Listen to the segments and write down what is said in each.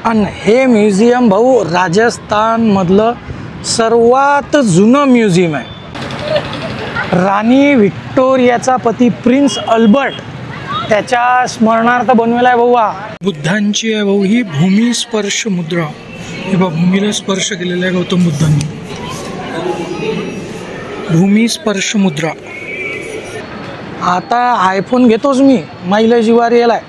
आणि हे म्युझियम भाऊ राजस्थानमधलं सर्वात जुनं म्युझियम आहे. राणी व्हिक्टोरियाचा पती प्रिन्स अल्बर्ट त्याच्या स्मरणार्थ बनवलेला आहे भाऊ. हा बुद्धांची आहे भाऊ ही भूमिस्पर्श मुद्रा. हे बघ भूमीला स्पर्श केलेला आहे गौतम बुद्धांनी. भूमिस्पर्श मुद्रा. आता आयफोन घेतोच मी, माईला जीवार यायलाय.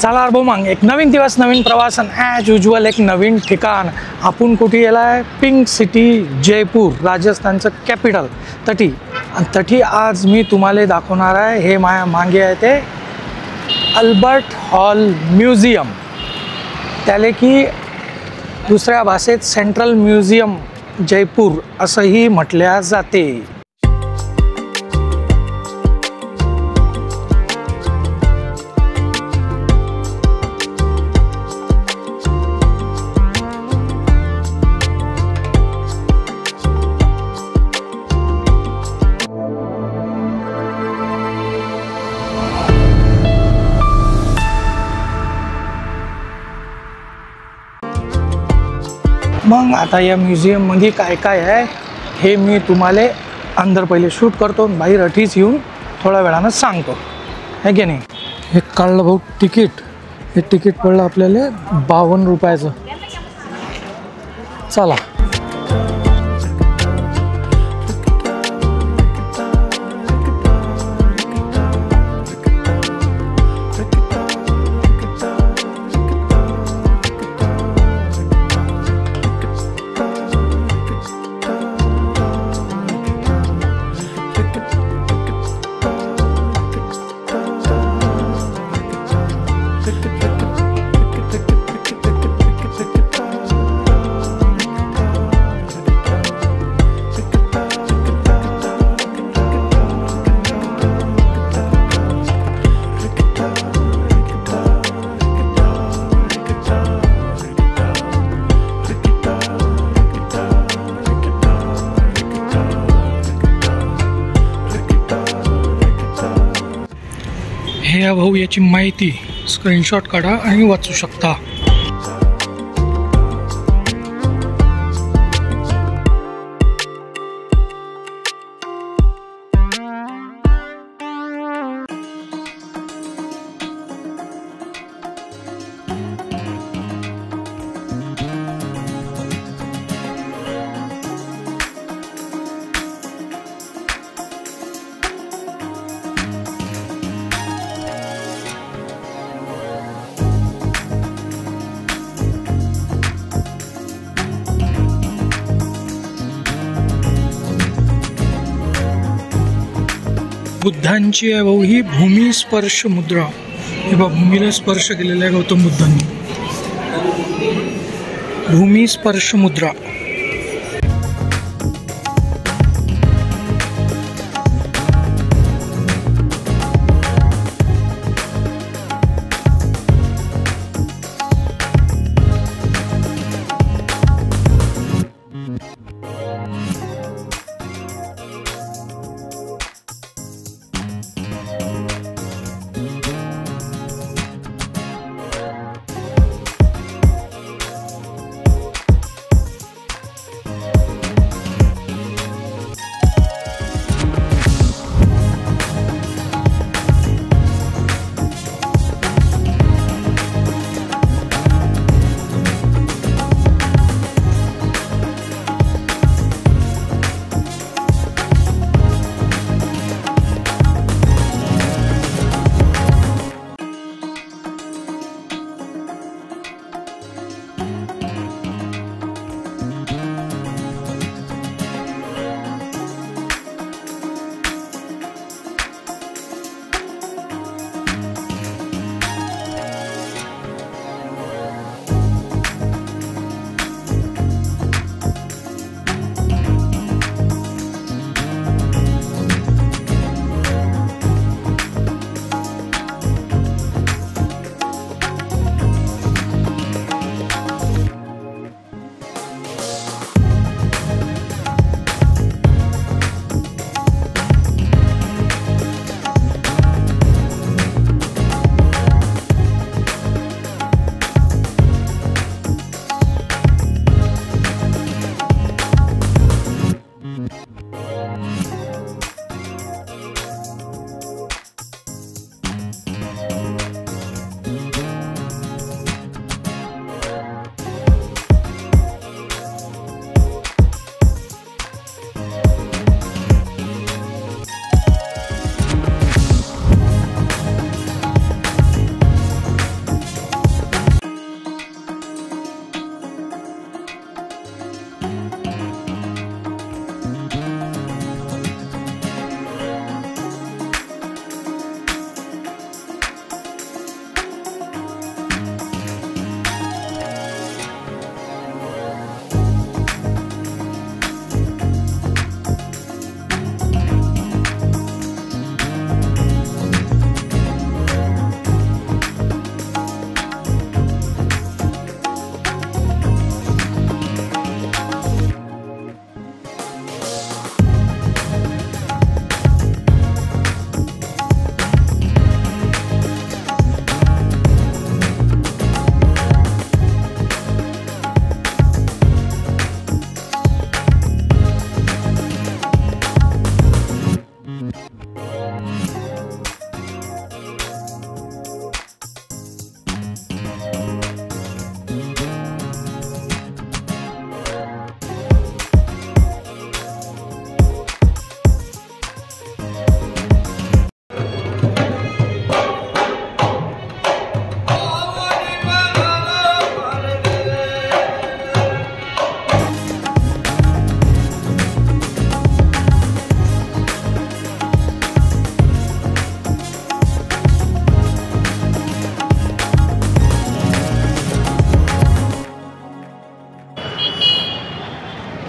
चला भाऊ मग एक नवीन दिवस नवीन प्रवास ॲज युजल एक नवीन ठिकाण. आपण कुठे गेला आहे? पिंक सिटी जयपूर, राजस्थानचं कॅपिटल तटी. आणि तटी आज मी तुम्हाला दाखवणार आहे. हे माया मागे आहे ते अल्बर्ट हॉल म्युझियम. त्याले की दुसऱ्या भाषेत सेंट्रल म्युझियम जयपूर असंही म्हटल्या जाते. मग आता या म्युझियममध्ये काय काय आहे हे मी तुम्हाला अंदर पहिले शूट करतो, बाहेर अठीच येऊन थोड्या वेळानं सांगतो, है की नाही. हे काढलं भाऊ तिकीट. हे तिकीट पडलं आपल्याला 52 रुपयाचं. चला हे भाऊ याची माहिती स्क्रीनशॉट काढा आणि वाचू शकता. बुद्धांची आहे भाऊ ही भूमिस्पर्श मुद्रा. हे बघ भूमीला स्पर्श केलेला आहे गौतम बुद्धांनी. भूमिस्पर्श मुद्रा.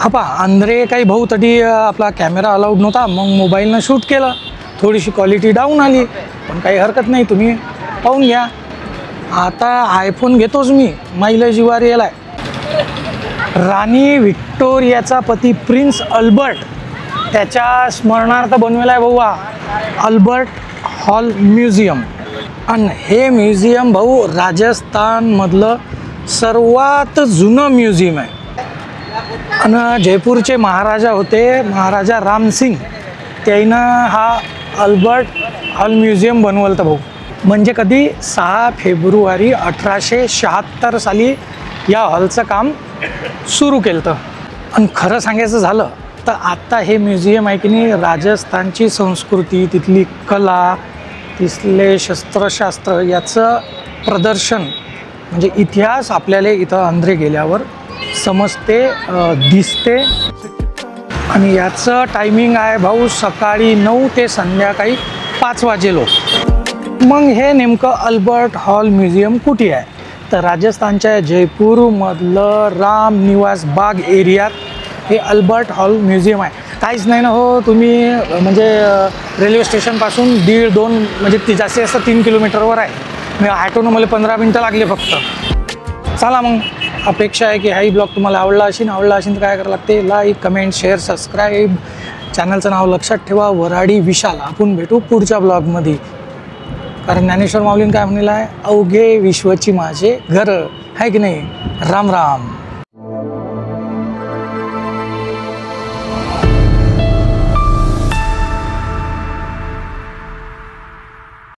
हा पा अंधरे काही भाऊ तटी आपला कॅमेरा अलाउड नव्हता, मग मोबाईलनं शूट केलं. थोडीशी क्वालिटी डाऊन आली, पण काही हरकत नाही, तुम्ही पाहून घ्या. आता आयफोन घेतोच मी, माईला जीवार यायला. राणी व्हिक्टोरियाचा पती प्रिन्स अल्बर्ट त्याच्या स्मरणार्थ बनवलेला आहे भाऊ हा अल्बर्ट हॉल म्युझियम. आणि हे म्युझियम भाऊ राजस्थानमधलं सर्वात जुनं म्युझियम आहे. आणि जयपूरचे महाराजा होते, महाराजा रामसिंग, त्यानं हा अल्बर्ट हॉल म्युझियम बनवलं होतं भाऊ. म्हणजे कधी 6 फेब्रुवारी 1876 साली या हॉलचं काम सुरू केलं होतं. आणि खरं सांगायचं झालं तर आत्ता हे म्युझियम आहे की नाही, राजस्थानची संस्कृती, तिथली कला, तिथले शस्त्रशास्त्र याचं प्रदर्शन म्हणजे इतिहास आपल्याला इथं अंधरे गेल्यावर समजते, दिसते. आणि याचं टायमिंग आहे भाऊ सकाळी 9 ते संध्याकाळी 5 वाजेलो. मग हे नेमकं अल्बर्ट हॉल म्युझियम कुठे आहे तर राजस्थानच्या जयपूरमधलं राम निवास बाग एरियात हे अल्बर्ट हॉल म्युझियम आहे. काहीच नाही ना हो, तुम्ही म्हणजे रेल्वे स्टेशनपासून 1.5-2 म्हणजे जास्तीत जास्त 3 किलोमीटरवर आहे. मी ॲटोनं मला 15 मिनटं लागले फक्त. चला मग, अपेक्षा आहे की हाही ब्लॉग तुम्हाला आवडला असेल तर काय करावं लागते, लाईक, कमेंट, शेअर, सबस्क्राईब. चॅनलचं नाव लक्षात ठेवा, वराडी विशाल. आपण भेटू पुढच्या ब्लॉगमध्ये. कारण ज्ञानेश्वर माऊलींनी काय म्हणलेलं आहे, अवघे विश्वची माझे घर, आहे की नाही. राम राम.